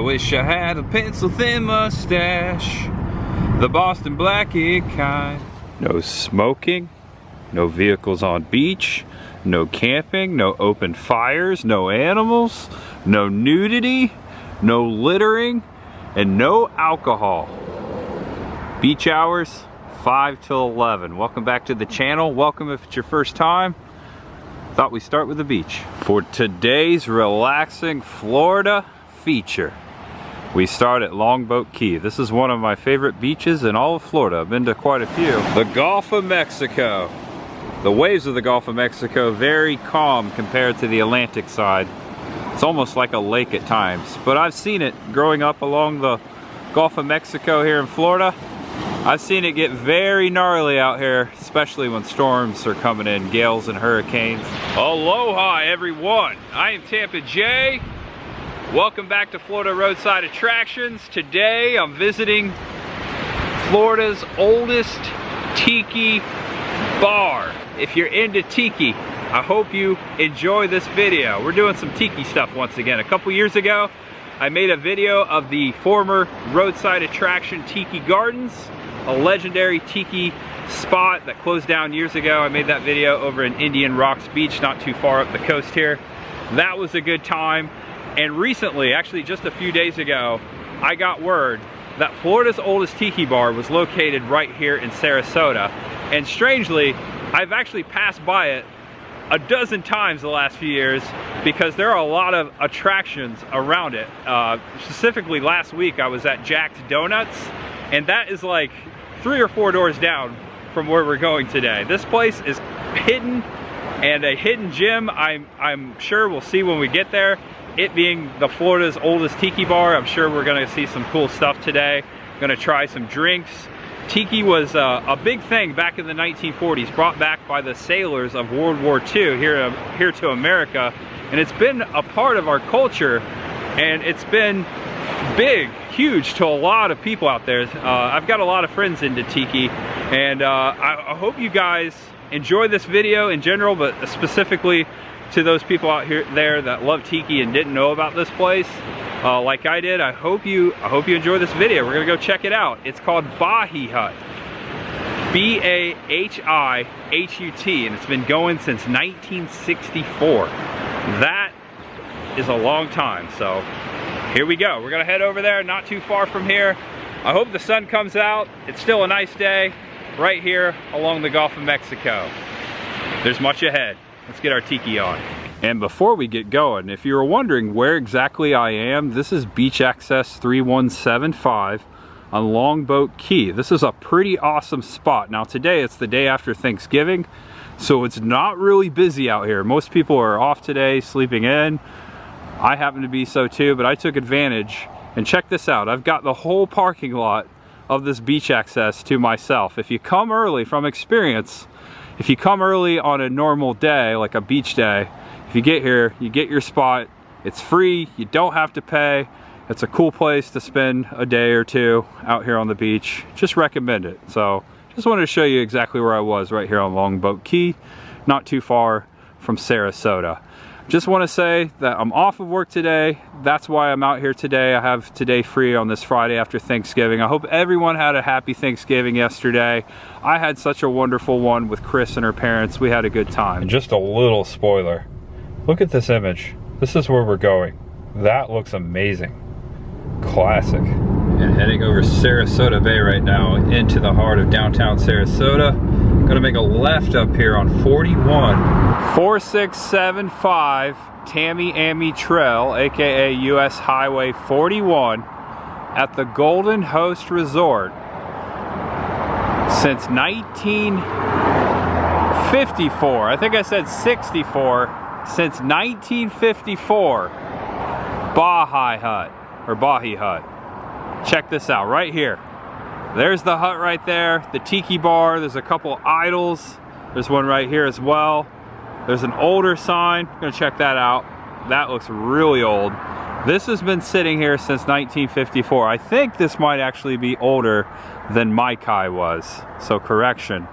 wish I had a pencil-thin mustache, the Boston Blackie kind. No smoking, no vehicles on beach, no camping, no open fires, no animals, no nudity, no littering, and no alcohol. Beach hours, 5 till 11. Welcome back to the channel. Welcome if it's your first time. Thought we'd start with the beach. For today's relaxing Florida feature, we start at Longboat Key. This is one of my favorite beaches in all of Florida. I've been to quite a few. The Gulf of Mexico. The waves of the Gulf of Mexico, very calm compared to the Atlantic side. It's almost like a lake at times, but I've seen it growing up along the Gulf of Mexico here in Florida. I've seen it get very gnarly out here, especially when storms are coming in, gales and hurricanes. Aloha everyone, I am Tampa J. Welcome back to Florida Roadside Attractions. Today I'm visiting Florida's oldest tiki bar. If you're into tiki, I hope you enjoy this video. We're doing some tiki stuff once again. A couple years ago, I made a video of the former roadside attraction Tiki Gardens, a legendary tiki spot that closed down years ago. I made that video over in Indian Rocks Beach, not too far up the coast here. That was a good time. And recently, actually just a few days ago, I got word that Florida's oldest tiki bar was located right here in Sarasota. And strangely, I've actually passed by it a dozen times the last few years because there are a lot of attractions around it. Specifically last week I was at Jack's Donuts, and that is like 3 or 4 doors down from where we're going today. This place is hidden and a hidden gem. I'm sure we'll see when we get there. It being the Florida's oldest tiki bar, I'm sure we're gonna see some cool stuff today. Gonna try some drinks. Tiki was a big thing back in the 1940s, brought back by the sailors of World War II here to America, and it's been a part of our culture, and it's been big, huge to a lot of people out there. I've got a lot of friends into tiki, and I hope you guys enjoy this video in general, but specifically to those people out there that love tiki and didn't know about this place. Like I did, I hope you enjoy this video. We're gonna go check it out. It's called Bahi Hut, B-A-H-I-H-U-T, and it's been going since 1964. That is a long time, so here we go. We're gonna head over there, not too far from here. I hope the sun comes out. It's still a nice day right here along the Gulf of Mexico. There's much ahead. Let's get our tiki on. And before we get going, if you were wondering where exactly I am, this is Beach Access 3175 on Longboat Key. This is a pretty awesome spot. Now today, it's the day after Thanksgiving, so it's not really busy out here. Most people are off today, sleeping in. I happen to be so too, but I took advantage. And check this out, I've got the whole parking lot of this Beach Access to myself. If you come early, from experience, if you come early on a normal day, like a beach day, if you get here, you get your spot. It's free, you don't have to pay. It's a cool place to spend a day or two out here on the beach. Just recommend it. So just wanted to show you exactly where I was right here on Longboat Key, not too far from Sarasota. Just want to say that I'm off of work today. That's why I'm out here today. I have today free on this Friday after Thanksgiving. I hope everyone had a happy Thanksgiving yesterday. I had such a wonderful one with Chris and her parents. We had a good time. And just a little spoiler. Look at this image. This is where we're going. That looks amazing. Classic. And heading over Sarasota Bay right now into the heart of downtown Sarasota. Gonna make a left up here on 4675 Tamiami Trail, aka US Highway 41, at the Golden Host Resort. Since 1954, I think I said 64, since 1954, Bahi Hut, or Bahi Hut. Check this out, right here. There's the hut right there, the tiki bar. There's a couple idols. There's one right here as well. There's an older sign. I'm gonna check that out. That looks really old. This has been sitting here since 1954. I think this might actually be older than Mai Tai was. So correction.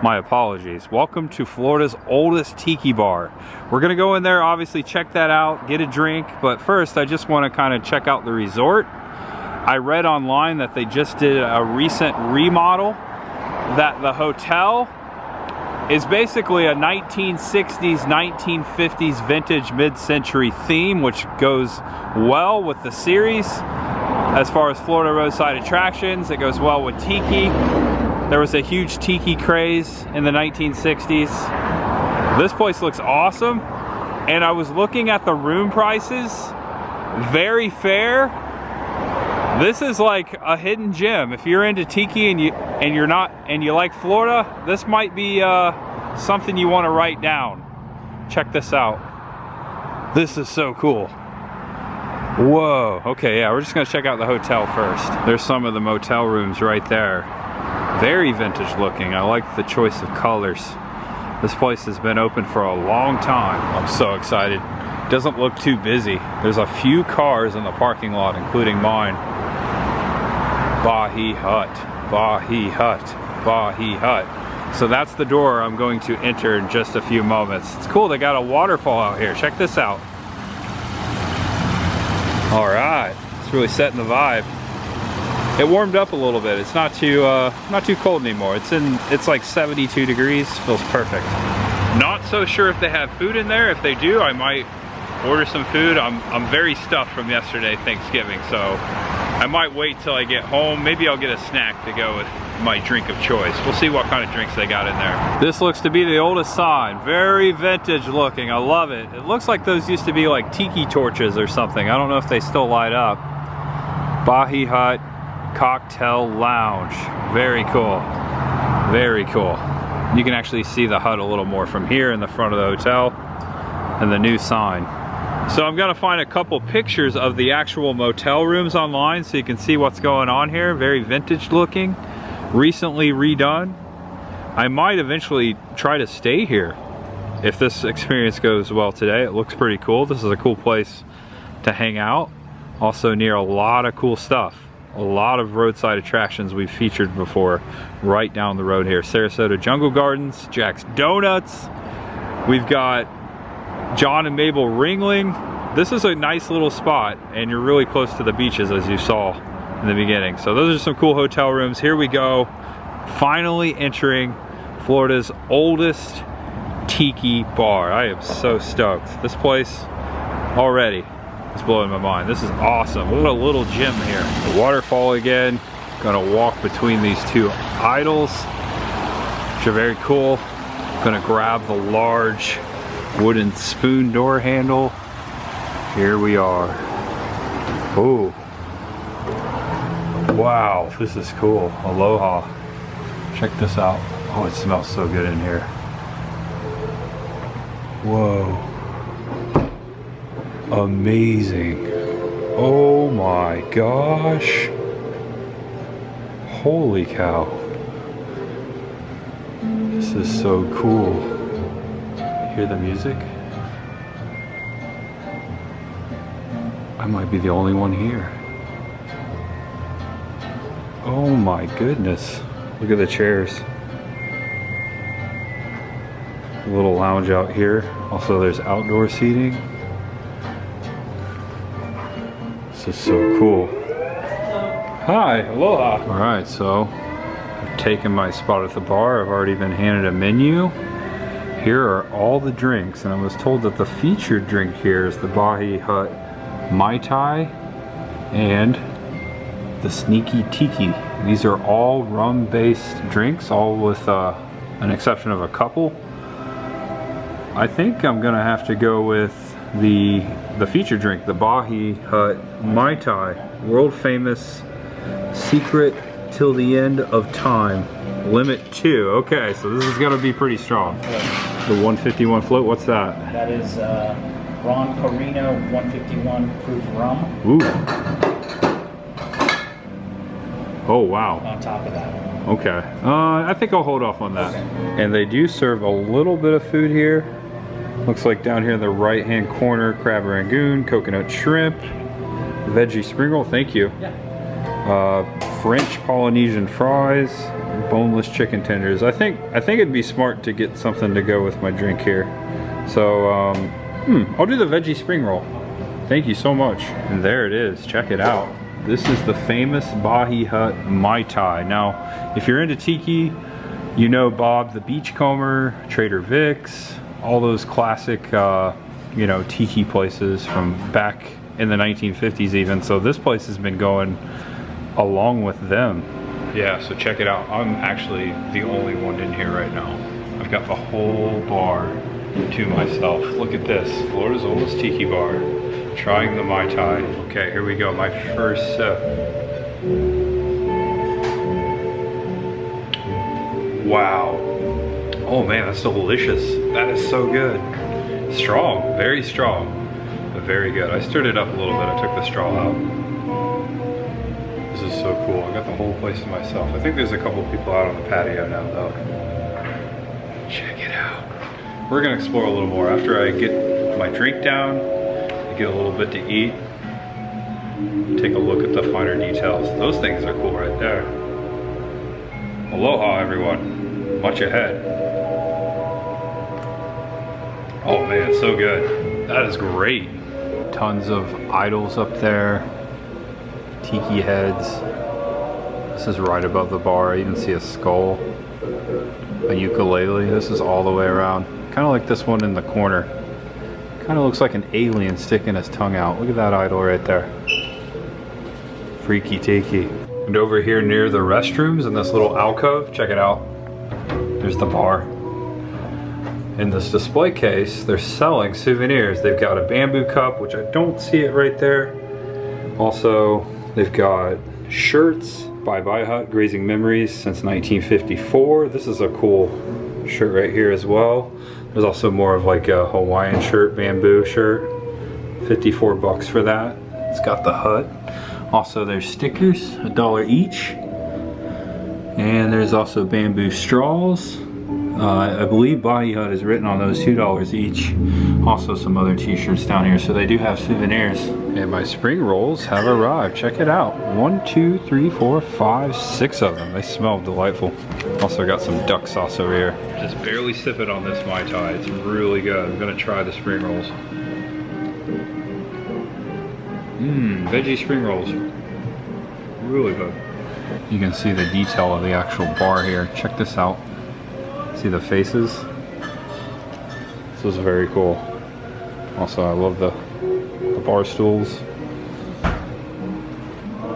My apologies. Welcome to Florida's oldest tiki bar. We're gonna go in there, obviously check that out, get a drink, but first I just wanna kind of check out the resort. I read online that they just did a recent remodel, that the hotel is basically a 1960s, 1950s vintage mid-century theme, which goes well with the series. As far as Florida Roadside Attractions, it goes well with Tiki. There was a huge Tiki craze in the 1960s. This place looks awesome. And I was looking at the room prices, very fair. This is like a hidden gem. If you're into Tiki and you like Florida, this might be something you want to write down. Check this out. This is so cool. Whoa. Okay, yeah, we're just gonna check out the hotel first. There's some of the motel rooms right there. Very vintage looking. I like the choice of colors. This place has been open for a long time. I'm so excited. Doesn't look too busy. There's a few cars in the parking lot, including mine. Bahi Hut, Bahi Hut, Bahi Hut. So that's the door I'm going to enter in just a few moments. It's cool, they got a waterfall out here. Check this out. All right, it's really setting the vibe. It warmed up a little bit. It's not too cold anymore. It's like 72 degrees. Feels perfect. Not so sure if they have food in there. If they do, I might order some food. I'm very stuffed from yesterday, Thanksgiving, so I might wait till I get home. Maybe I'll get a snack to go with my drink of choice. We'll see what kind of drinks they got in there. This looks to be the oldest sign. Very vintage looking. I love it. It looks like those used to be like tiki torches or something. I don't know if they still light up. Bahi Hut Cocktail Lounge. Very cool. Very cool. You can actually see the hut a little more from here in the front of the hotel and the new sign. So I'm gonna find a couple pictures of the actual motel rooms online so you can see what's going on here. Very vintage looking, recently redone. I might eventually try to stay here if this experience goes well today. It looks pretty cool. This is a cool place to hang out. Also near a lot of cool stuff. A lot of roadside attractions we've featured before right down the road here. Sarasota Jungle Gardens, Jack's Donuts. We've got John and Mabel Ringling. This is a nice little spot and you're really close to the beaches as you saw in the beginning. So those are some cool hotel rooms. Here we go. Finally entering Florida's oldest tiki bar. I am so stoked. This place already is blowing my mind. This is awesome. What a little gym here. The waterfall again. Gonna walk between these two idols, which are very cool. Gonna grab the large wooden spoon door handle. Here we are. Oh. Wow, this is cool. Aloha. Check this out. Oh, it smells so good in here. Whoa. Amazing. Oh my gosh. Holy cow. This is so cool. Hear the music? I might be the only one here. Oh my goodness. Look at the chairs. A little lounge out here. Also there's outdoor seating. This is so cool. Hi, aloha. All right, so I've taken my spot at the bar. I've already been handed a menu. Here are all the drinks, and I was told that the featured drink here is the Bahi Hut Mai Tai and the Sneaky Tiki. These are all rum-based drinks, all with an exception of a couple. I think I'm gonna have to go with the feature drink, the Bahi Hut Mai Tai, world famous, secret till the end of time, limit 2. Okay, so this is gonna be pretty strong. The 151 float, what's that? That is Ron Corino 151 proof rum. Ooh. Oh wow. On top of that. Okay, I think I'll hold off on that. Okay. And they do serve a little bit of food here. Looks like down here in the right hand corner, crab rangoon, coconut shrimp, veggie spring roll, thank you. Yeah. French Polynesian fries, boneless chicken tenders. I think it'd be smart to get something to go with my drink here. So I'll do the veggie spring roll. Thank you so much. And there it is, check it out. This is the famous Bahi Hut Mai Tai. Now, if you're into Tiki, you know Bob the Beachcomber, Trader Vic's, all those classic, you know, Tiki places from back in the 1950s even. So this place has been going along with them. Yeah, so check it out. I'm actually the only one in here right now. I've got the whole bar to myself. Look at this, Florida's oldest Tiki bar. Trying the Mai Tai. Okay, here we go, my first sip. Wow. Oh man, that's delicious. That is so good. Strong, very strong, but very good. I stirred it up a little bit, I took the straw out. This is so cool. I got the whole place to myself. I think there's a couple people out on the patio now though. Check it out. We're gonna explore a little more. After I get my drink down, I get a little bit to eat, take a look at the finer details. Those things are cool right there. Aloha everyone, much ahead. Oh man, so good. That is great. Tons of idols up there. Tiki heads. This is right above the bar. You can see a skull. A ukulele. This is all the way around. Kind of like this one in the corner. Kind of looks like an alien sticking his tongue out. Look at that idol right there. Freaky Tiki. And over here near the restrooms in this little alcove, check it out. There's the bar. In this display case, they're selling souvenirs. They've got a bamboo cup, which I don't see it right there. Also, they've got shirts. Bye Bye Hut, Grazing Memories since 1954. This is a cool shirt right here as well. There's also more of like a Hawaiian shirt, bamboo shirt. 54 bucks for that. It's got the hut. Also there's stickers, $1 each. And there's also bamboo straws. I believe Bahi Hut is written on those, $2 each. Also some other t-shirts down here, so they do have souvenirs. And my spring rolls have arrived. Check it out. 1, 2, 3, 4, 5, 6 of them. They smell delightful. Also got some duck sauce over here. Just barely sip it on this Mai Tai. It's really good. I'm gonna try the spring rolls. Veggie spring rolls. Really good. You can see the detail of the actual bar here. Check this out. See the faces? This is very cool. Also, I love the bar stools.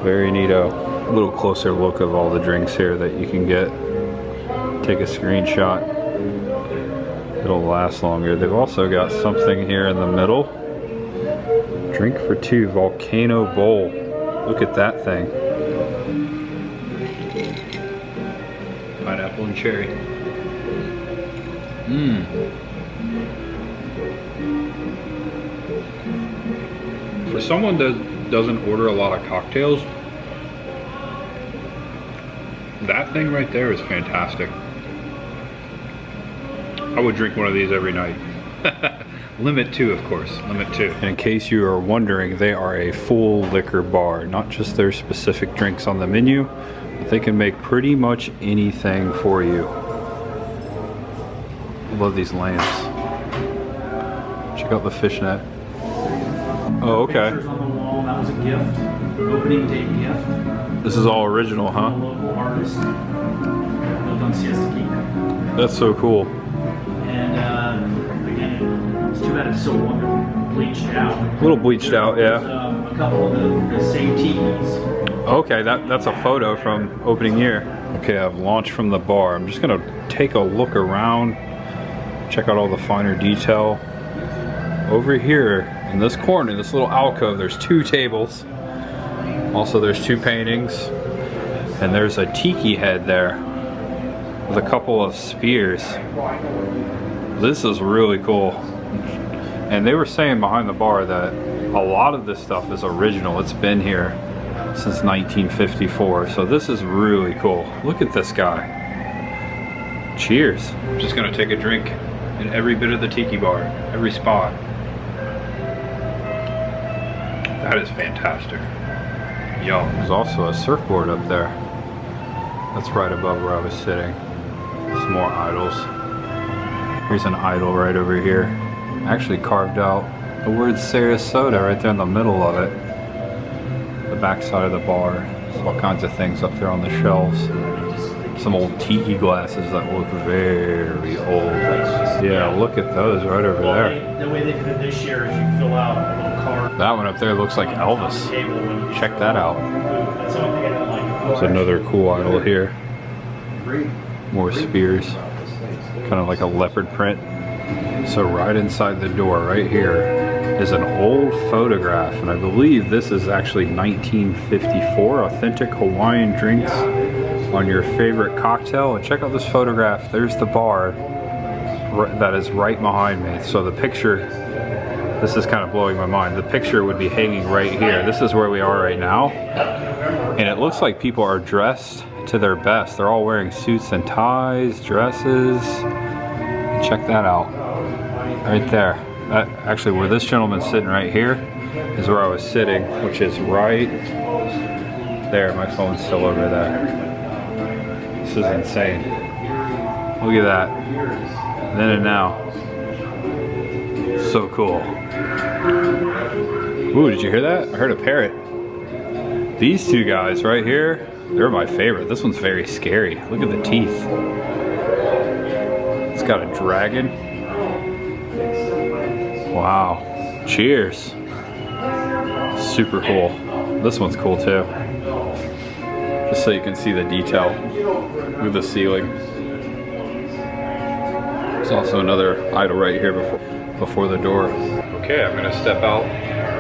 Very neato. A little closer look of all the drinks here that you can get. Take a screenshot. It'll last longer. They've also got something here in the middle. Drink for 2, Volcano Bowl. Look at that thing. Pineapple and cherry. For someone that doesn't order a lot of cocktails, that thing right there is fantastic. I would drink one of these every night. Limit 2, of course, limit 2. And in case you are wondering, they are a full liquor bar, not just their specific drinks on the menu, but they can make pretty much anything for you. I love these lamps. Check out the fishnet. Oh, okay. Pictures on the wall, that was a gift. Opening day gift. This is all original, huh? A local artist. Built on Siesta Key. That's so cool. And again, it's too bad it's so wonderfully bleached out. A little bleached out, yeah. There's, a couple of the same Tikis. Okay, that's a photo from opening year. Okay, I've launched from the bar. I'm just gonna take a look around, check out all the finer detail. Over here in this corner, this little alcove, there's 2 tables. Also there's 2 paintings. And there's a tiki head there with a couple of spears. This is really cool. And they were saying behind the bar that a lot of this stuff is original. It's been here since 1954. So this is really cool. Look at this guy. Cheers. I'm just gonna take a drink in every bit of the tiki bar, every spot. That is fantastic. Yum. There's also a surfboard up there. That's right above where I was sitting. Some more idols. Here's an idol right over here. Actually carved out the word Sarasota right there in the middle of it. The back side of the bar. There's all kinds of things up there on the shelves. Some old Tiki glasses that look very old. Yeah, look at those right over there. The way they did it this year is you fill out a little card. That one up there looks like Elvis. Check that out. There's another cool idol here. More spears. Kind of like a leopard print. So right inside the door, right here, is an old photograph, and I believe this is actually 1954. Authentic Hawaiian drinks on your favorite cocktail. And check out this photograph. There's the bar that is right behind me. So the picture, this is kind of blowing my mind. The picture would be hanging right here. This is where we are right now. And it looks like people are dressed to their best. They're all wearing suits and ties, dresses. Check that out. Right there. Actually, where this gentleman's sitting right here is where I was sitting, which is right there. My phone's still over there. This is insane. Look at that. Then and now. So cool. Ooh, did you hear that? I heard a parrot. These two guys right here, they're my favorite. This one's very scary. Look at the teeth. It's got a dragon. Wow. Cheers. Super cool. This one's cool too. Just so you can see the detail with the ceiling. There's also another idol right here before the door. Okay, I'm gonna step out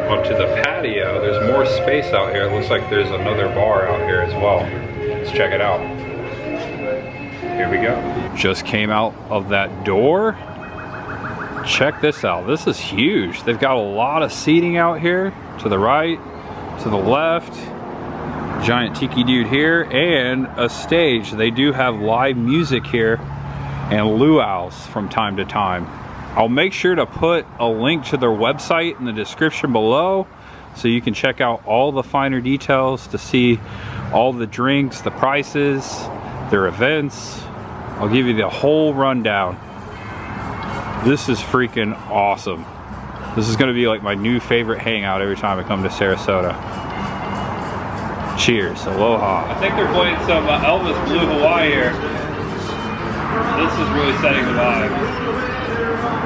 onto the patio. There's more space out here. It looks like there's another bar out here as well. Let's check it out. Here we go. Just came out of that door. Check this out. This is huge. They've got a lot of seating out here. To the right, to the left. Giant tiki dude here, and a stage. They do have live music here and luau's from time to time. I'll make sure to put a link to their website in the description below so you can check out all the finer details to see all the drinks, the prices, their events. I'll give you the whole rundown. This is freaking awesome. This is gonna be like my new favorite hangout every time I come to Sarasota. Cheers, aloha. I think they're playing some Elvis Blue Hawaii here. This is really setting the vibe.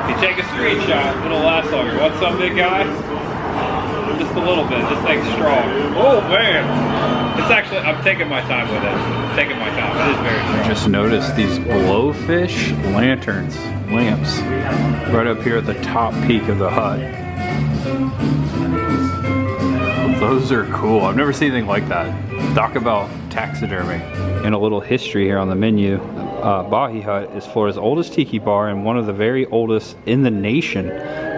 If you take a screenshot, it'll last longer. What's up, big guy? Just a little bit, this thing's strong. Oh man! It's actually, I'm taking my time with it. I'm taking my time, it is very strong. Just noticed these blowfish lanterns, lamps, right up here at the top peak of the hut. Those are cool. I've never seen anything like that. Talk about taxidermy. And a little history here on the menu. Bahi Hut is Florida's oldest tiki bar and one of the very oldest in the nation.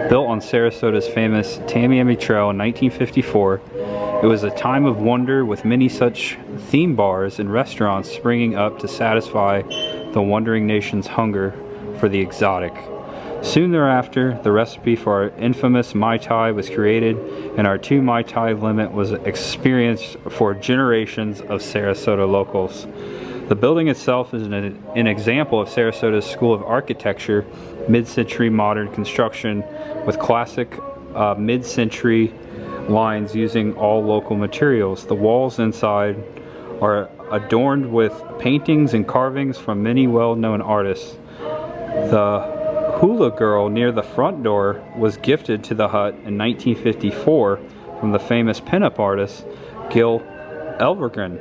Built on Sarasota's famous Tamiami Trail in 1954. It was a time of wonder with many such theme bars and restaurants springing up to satisfy the wandering nation's hunger for the exotic. Soon thereafter, the recipe for our infamous Mai Tai was created, and our 2 Mai Tai limit was experienced for generations of Sarasota locals. The building itself is an example of Sarasota's school of architecture, mid-century modern construction with classic mid-century lines using all local materials. The walls inside are adorned with paintings and carvings from many well-known artists. The hula girl near the front door was gifted to the hut in 1954 from the famous pinup artist Gil Elvergren,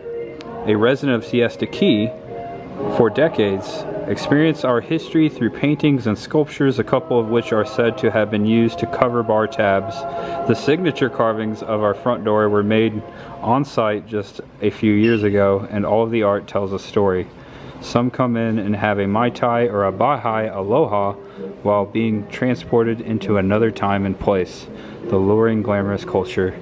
a resident of Siesta Key for decades. Experienced our history through paintings and sculptures, a couple of which are said to have been used to cover bar tabs. The signature carvings of our front door were made on site just a few years ago, and all of the art tells a story. Some come in and have a Mai Tai or a Bahi Aloha while being transported into another time and place. The luring, glamorous culture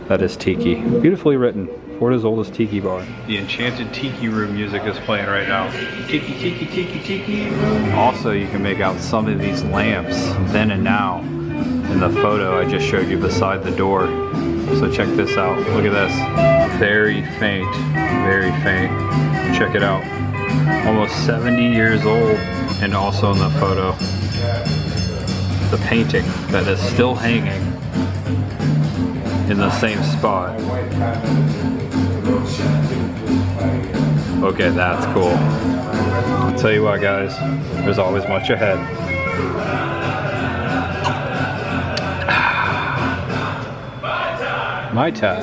that is Tiki. Beautifully written. Florida's oldest tiki bar. The enchanted tiki room music is playing right now. Tiki, tiki, tiki, tiki room. Also, you can make out some of these lamps then and now in the photo I just showed you beside the door. So check this out. Look at this. Very faint. Very faint. Check it out. Almost 70 years old. And also in the photo, the painting that is still hanging in the same spot. Okay, that's cool. I'll tell you what, guys, there's always much ahead. Mai Tai.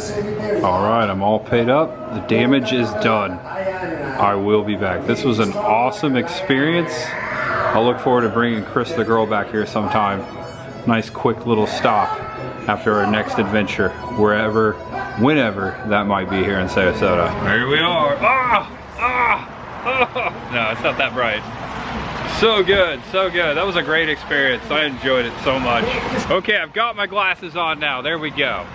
All right, I'm all paid up. The damage is done. I will be back. This was an awesome experience. I'll look forward to bringing Chris the girl back here sometime. Nice quick little stop after our next adventure, wherever, whenever that might be here in Sarasota. Here we are. No, it's not that bright. So good, so good. That was a great experience. I enjoyed it so much. Okay, I've got my glasses on now. There we go.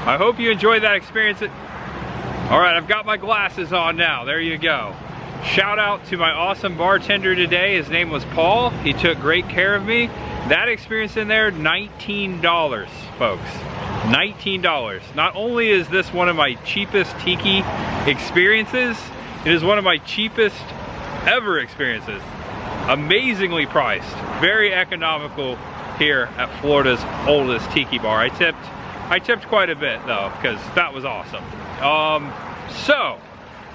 I hope you enjoyed that experience. All right, I've got my glasses on now. There you go. Shout out to my awesome bartender today. His name was Paul. He took great care of me. That experience in there, $19, folks. $19. Not only is this one of my cheapest Tiki experiences, it is one of my cheapest ever experiences. Amazingly priced. Very economical here at Florida's oldest Tiki bar. I tipped quite a bit though, because that was awesome. So,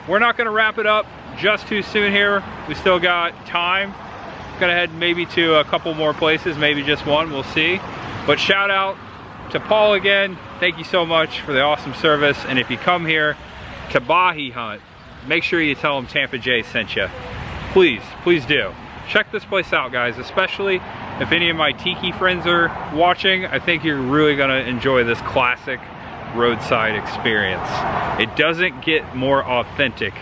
we're not gonna wrap it up just too soon here. We still got time. Gonna head maybe to a couple more places, maybe just one, we'll see. But shout out to Paul again. Thank you so much for the awesome service. And if you come here to Bahi hunt, make sure you tell him Tampa J sent you. Please, please do. Check this place out, guys, especially if any of my Tiki friends are watching. I think you're really gonna enjoy this classic roadside experience. It doesn't get more authentic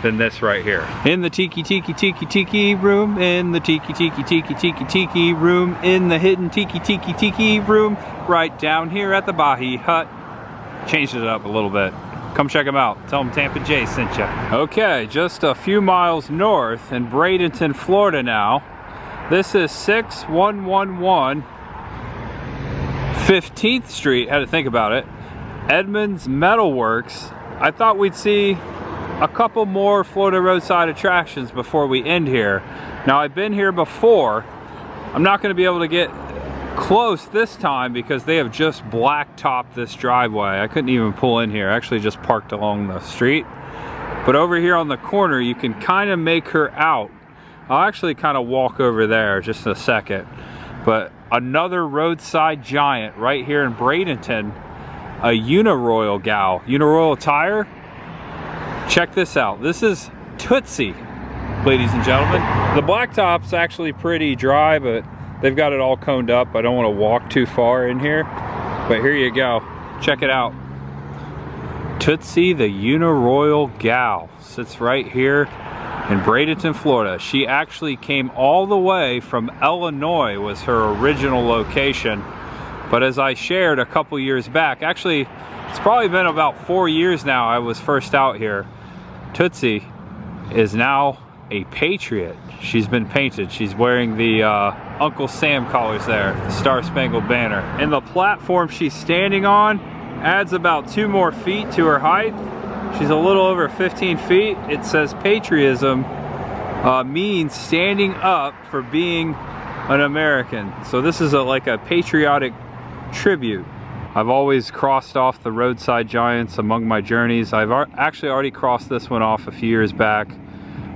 than this right here. In the Tiki room, in the Tiki room, in the hidden Tiki room, right down here at the Bahi hut. Changed it up a little bit. Come check them out. Tell them Tampa J sent you. Okay, just a few miles north in Bradenton, Florida now. This is 6111 15th Street. Had to think about it. Edmonds Metalworks. I thought we'd see a couple more Florida roadside attractions before we end here. Now, I've been here before. I'm not going to be able to get close this time because they have just blacktopped this driveway. I couldn't even pull in here. I actually just parked along the street. But over here on the corner, you can kind of make her out. I'll actually kind of walk over there just a second. But another roadside giant right here in Bradenton, a Uniroyal gal. Uniroyal tire. Check this out. This is Tootsie, ladies and gentlemen. The blacktop's actually pretty dry, but they've got it all coned up. I don't want to walk too far in here, but here you go. Check it out. Tootsie, the Uniroyal gal, sits right here in Bradenton, Florida. She actually came all the way from Illinois, was her original location. But as I shared a couple years back, actually, it's probably been about 4 years now I was first out here. Tootsie is now a patriot. She's been painted. She's wearing the Uncle Sam colors there, the Star Spangled Banner. And the platform she's standing on adds about 2 more feet to her height. She's a little over 15 feet. It says patriotism means standing up for being an American. So this is like a patriotic tribute. I've always crossed off the roadside giants among my journeys. I've actually already crossed this one off a few years back,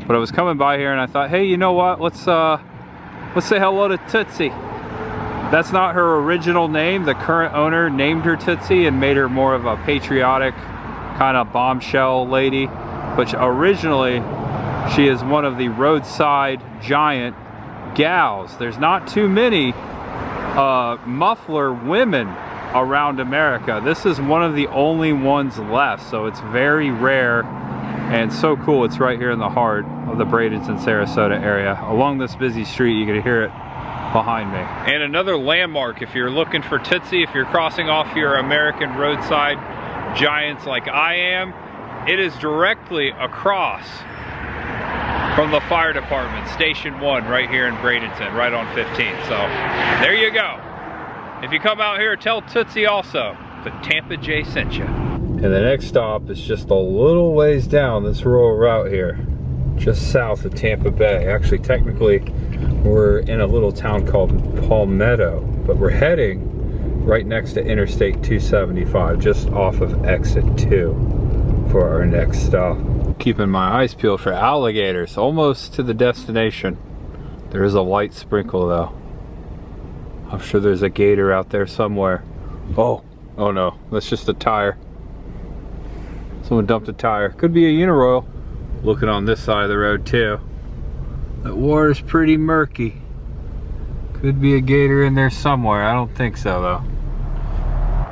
but I was coming by here and I thought, hey, you know what? Let's say hello to Tootsie. That's not her original name. The current owner named her Tootsie and made her more of a patriotic kind of bombshell lady, but originally she is one of the roadside giant gals. There's not too many muffler women around America. This is one of the only ones left, so it's very rare and so cool. It's right here in the heart of the Bradenton, Sarasota area. Along this busy street, you can hear it behind me. And another landmark, if you're looking for Tootsie, if you're crossing off your American roadside giants like I am, it is directly across from the fire department, Station 1, right here in Bradenton, right on 15th. So there you go. If you come out here, tell Tootsie also but Tampa J sent you. And the next stop is just a little ways down this rural route here, just south of Tampa Bay. Actually, technically, we're in a little town called Palmetto, but we're heading right next to Interstate 275, just off of exit 2 for our next stop. Keeping my eyes peeled for alligators, almost to the destination. There is a light sprinkle though. I'm sure there's a gator out there somewhere. Oh no, that's just a tire. Someone dumped a tire. Could be a Uniroyal. Looking on this side of the road too. That water's pretty murky. Could be a gator in there somewhere. I don't think so though.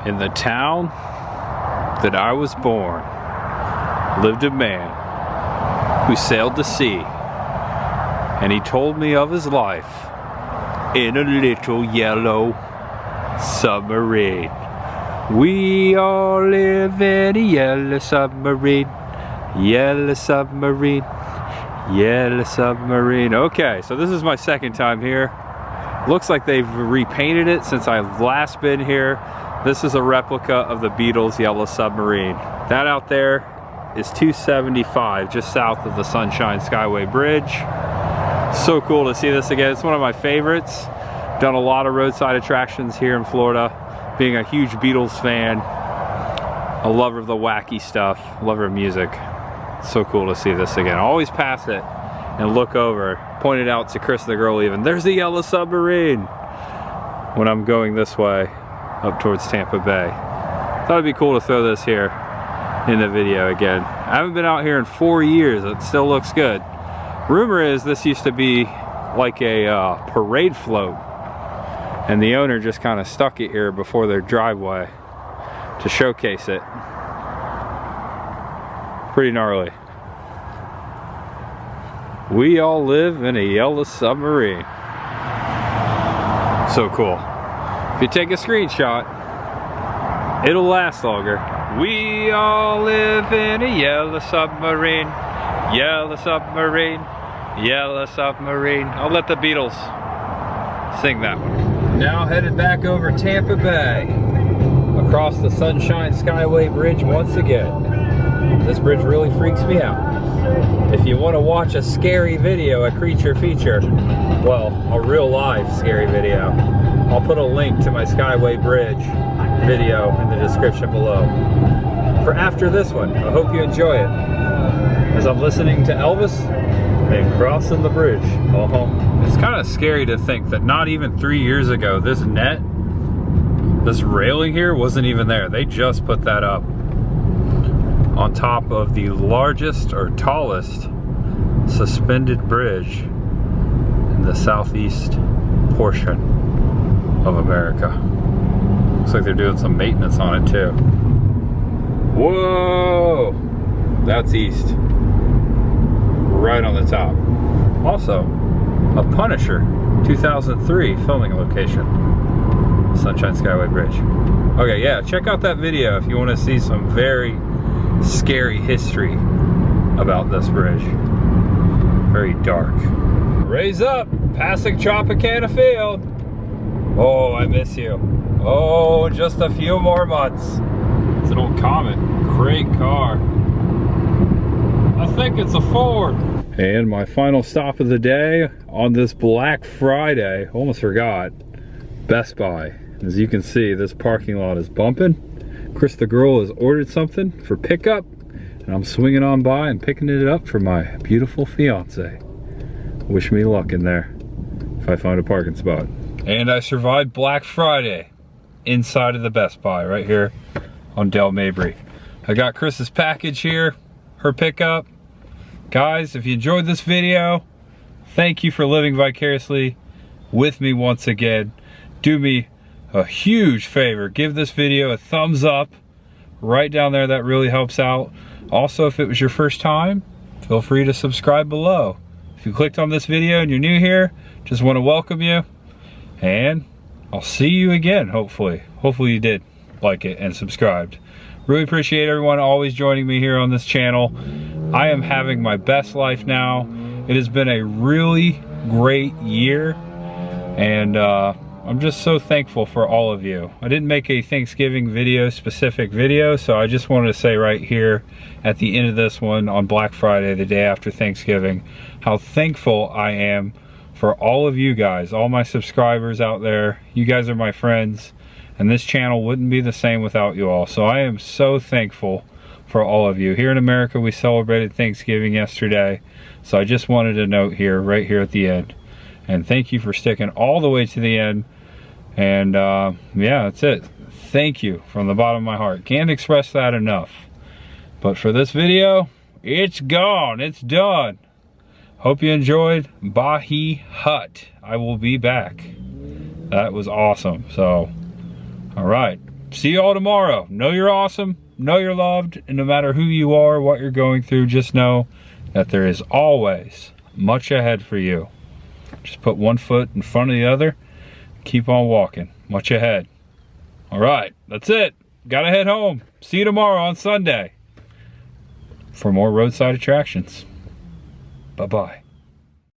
In the town that I was born, lived a man who sailed the sea, and he told me of his life in a little yellow submarine. We all live in a yellow submarine, yellow submarine, yellow submarine. Okay, so this is my second time here. Looks like they've repainted it since I've last been here. This is a replica of the Beatles' Yellow Submarine. That out there is 275, just south of the Sunshine Skyway Bridge. So cool to see this again. It's one of my favorites. Done a lot of roadside attractions here in Florida. Being a huge Beatles fan, a lover of the wacky stuff, lover of music. So cool to see this again. I always pass it and look over, pointed out to Chris the girl even, there's the Yellow Submarine, when I'm going this way up towards Tampa Bay. Thought it'd be cool to throw this here in the video again. I haven't been out here in 4 years. It still looks good. Rumor is this used to be like a parade float, and the owner just kind of stuck it here before their driveway to showcase it. Pretty gnarly. We all live in a yellow submarine. So cool. If you take a screenshot, it'll last longer. We all live in a yellow submarine, yellow submarine, yellow submarine. I'll let the Beatles sing that one. Now headed back over Tampa Bay, across the Sunshine Skyway Bridge once again. This bridge really freaks me out. If you want to watch a scary video, a creature feature, well, a real live scary video, I'll put a link to my Skyway Bridge video in the description below. For after this one, I hope you enjoy it. As I'm listening to Elvis and crossing the bridge. It's kind of scary to think that not even 3 years ago, this net, this railing here wasn't even there. They just put that up on top of the largest or tallest suspended bridge in the southeast portion of America. Looks like they're doing some maintenance on it too. Whoa! That's east. Right on the top. Also, a Punisher 2003 filming location. Sunshine Skyway Bridge. Okay, yeah, check out that video if you want to see some very scary history about this bridge. Very dark. Raise up, passing Tropicana Field. Oh, I miss you. Oh, just a few more months. It's an old Comet. Great car. I think it's a Ford. And my final stop of the day on this Black Friday, almost forgot, Best Buy. As you can see, this parking lot is bumping. Chris the girl has ordered something for pickup, and I'm swinging on by and picking it up for my beautiful fiance. Wish me luck in there if I find a parking spot. And I survived Black Friday inside of the Best Buy right here on Del Mabry. I got Chris's package here, her pickup. Guys, if you enjoyed this video, thank you for living vicariously with me once again. Do me a huge favor, give this video a thumbs up right down there. That really helps out. Also, if it was your first time, feel free to subscribe below. If you clicked on this video and you're new here, just want to welcome you, and I'll see you again, hopefully. Hopefully you did like it and subscribed. Really appreciate everyone always joining me here on this channel. I am having my best life now. It has been a really great year, and I'm just so thankful for all of you. I didn't make a Thanksgiving video, specific video, so I just wanted to say right here at the end of this one on Black Friday, the day after Thanksgiving, how thankful I am for all of you guys, all my subscribers out there. You guys are my friends, and this channel wouldn't be the same without you all. So I am so thankful for all of you. Here in America, we celebrated Thanksgiving yesterday, so I just wanted to note here, right here at the end. And thank you for sticking all the way to the end. And yeah, that's it. Thank you from the bottom of my heart. Can't express that enough. But for this video, it's gone. It's done. Hope you enjoyed Bahi Hut. I will be back. That was awesome. So, all right. See you all tomorrow. Know you're awesome. Know you're loved. And no matter who you are, what you're going through, just know that there is always much ahead for you. Just put one foot in front of the other. Keep on walking. Much ahead. All right, that's it. Gotta head home. See you tomorrow on Sunday for more roadside attractions. Bye-bye.